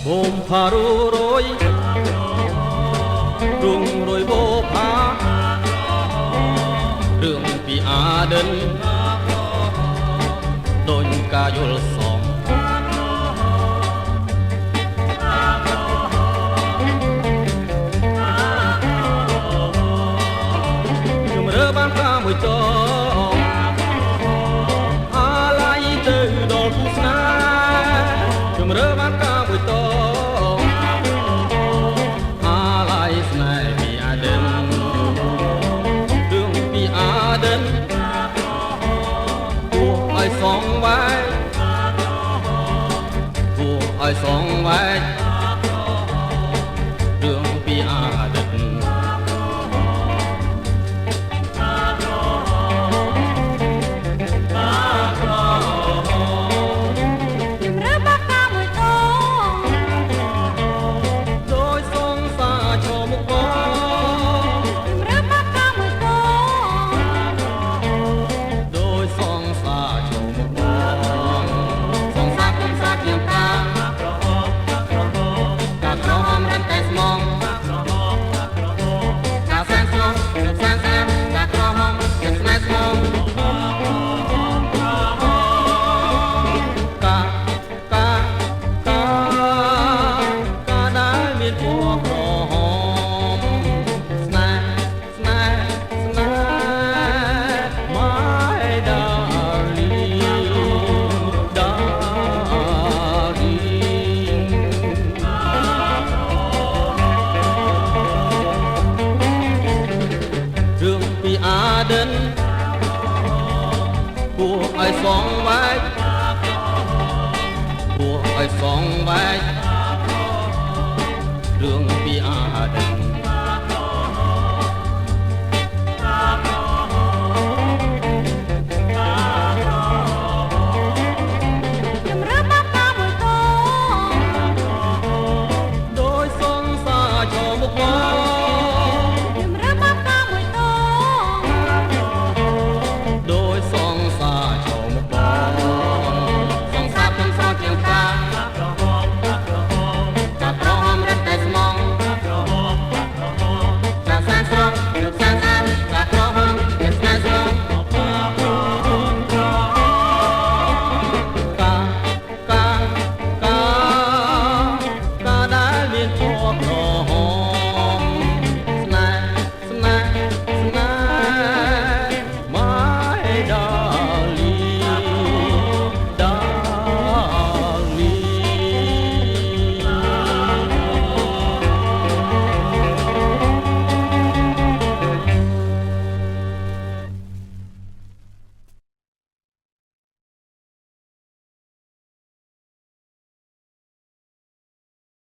Bom pharu rồi rung rồi vô phá đường pi a đến đôi ca yul song nhung rơ ban ca mùi cho a lai từ đôi phút na nhung rơ ban ca mùi to song vai vua ơi song vai đường pi a đất đôi song xa cho một con đôi song xa cho đến của ai song vai của ai song vai đường pi a